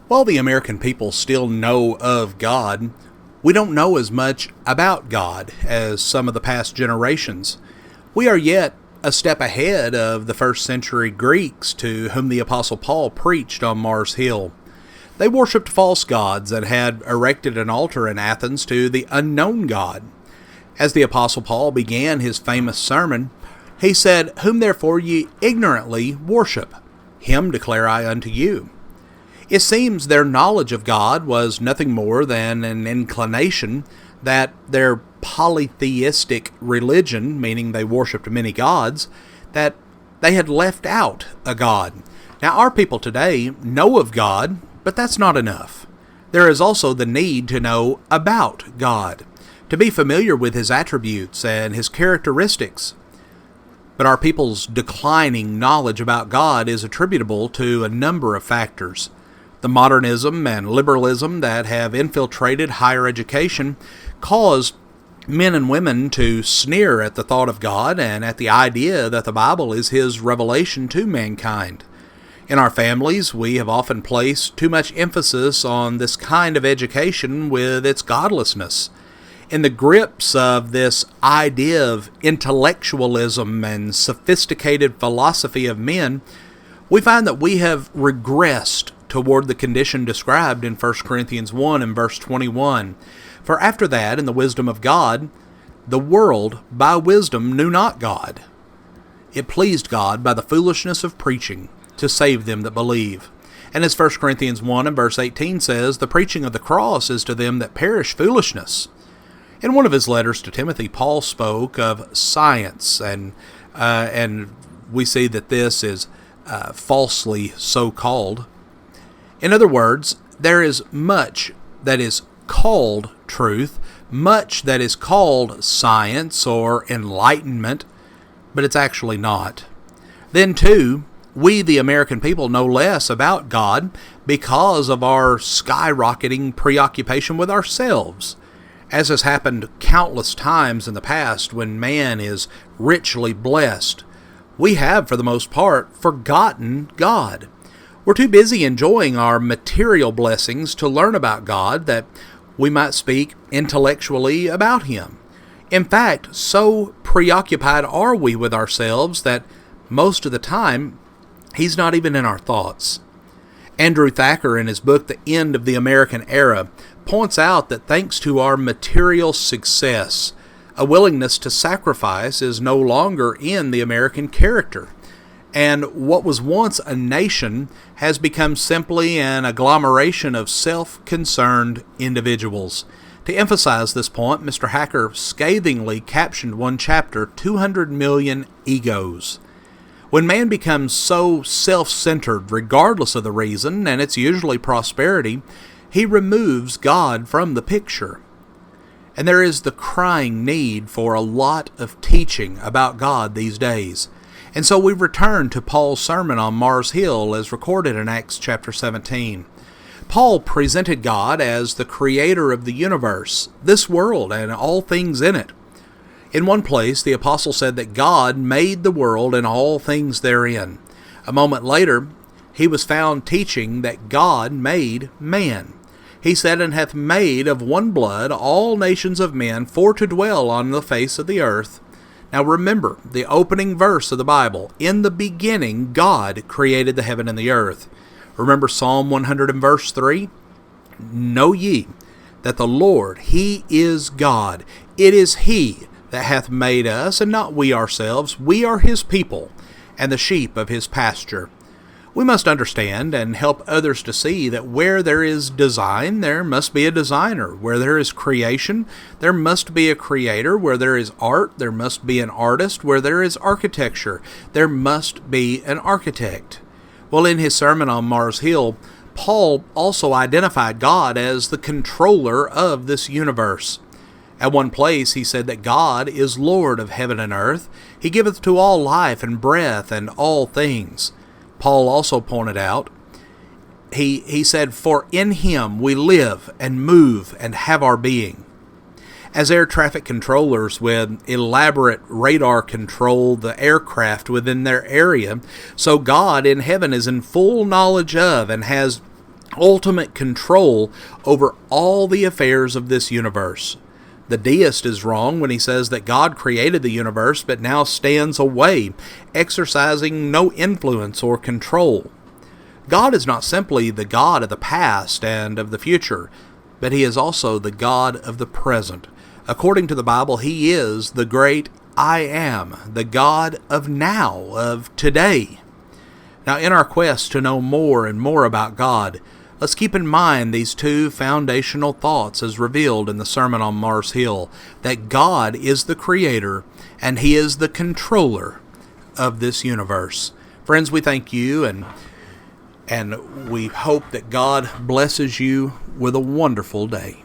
While the American people still know of God, we don't know as much about God as some of the past generations. We are yet a step ahead of the first century Greeks to whom the Apostle Paul preached on Mars Hill. They worshipped false gods and had erected an altar in Athens to the unknown God. As the Apostle Paul began his famous sermon, he said, "Whom therefore ye ignorantly worship, him declare I unto you." It seems their knowledge of God was nothing more than an inclination that their polytheistic religion, meaning they worshipped many gods, that they had left out a God. Now, our people today know of God, but that's not enough. There is also the need to know about God, to be familiar with His attributes and His characteristics. But our people's declining knowledge about God is attributable to a number of factors. The modernism and liberalism that have infiltrated higher education cause men and women to sneer at the thought of God and at the idea that the Bible is His revelation to mankind. In our families, we have often placed too much emphasis on this kind of education with its godlessness. In the grips of this idea of intellectualism and sophisticated philosophy of men, we find that we have regressed toward the condition described in 1 Corinthians 1 and verse 21. For after that, in the wisdom of God, the world by wisdom knew not God. It pleased God by the foolishness of preaching to save them that believe. And as 1 Corinthians 1 and verse 18 says, the preaching of the cross is to them that perish foolishness. In one of his letters to Timothy, Paul spoke of science, and we see that this is falsely so called. In other words, there is much that is called truth, much that is called science or enlightenment, but it's actually not. Then, too, we, the American people, know less about God because of our skyrocketing preoccupation with ourselves, as has happened countless times in the past when man is richly blessed. We have, for the most part, forgotten God. We're too busy enjoying our material blessings to learn about God that we might speak intellectually about Him. In fact, so preoccupied are we with ourselves that most of the time He's not even in our thoughts. Andrew Thacker, in his book The End of the American Era, points out that thanks to our material success, a willingness to sacrifice is no longer in the American character. And what was once a nation has become simply an agglomeration of self-concerned individuals. To emphasize this point, Mr. Hacker scathingly captioned one chapter, 200 million egos. When man becomes so self-centered, regardless of the reason, and it's usually prosperity, he removes God from the picture. And there is the crying need for a lot of teaching about God these days. And so we return to Paul's sermon on Mars Hill as recorded in Acts chapter 17. Paul presented God as the creator of the universe, this world, and all things in it. In one place, the apostle said that God made the world and all things therein. A moment later, he was found teaching that God made man. He said, "And hath made of one blood all nations of men for to dwell on the face of the earth." Now remember, the opening verse of the Bible, in the beginning God created the heaven and the earth. Remember Psalm 100 and verse 3? Know ye that the Lord, He is God. It is He that hath made us, and not we ourselves. We are His people, and the sheep of His pasture. We must understand and help others to see that where there is design, there must be a designer. Where there is creation, there must be a creator. Where there is art, there must be an artist. Where there is architecture, there must be an architect. Well, in his sermon on Mars Hill, Paul also identified God as the controller of this universe. At one place he said that God is Lord of heaven and earth. He giveth to all life and breath and all things. Paul also pointed out, he said, "For in Him we live and move and have our being." As air traffic controllers with elaborate radar control the aircraft within their area, so God in heaven is in full knowledge of and has ultimate control over all the affairs of this universe. The deist is wrong when he says that God created the universe but now stands away, exercising no influence or control. God is not simply the God of the past and of the future, but He is also the God of the present. According to the Bible, He is the great I Am, the God of now, of today. Now, in our quest to know more and more about God, let's keep in mind these two foundational thoughts as revealed in the Sermon on Mars Hill, that God is the Creator and He is the controller of this universe. Friends, we thank you and we hope that God blesses you with a wonderful day.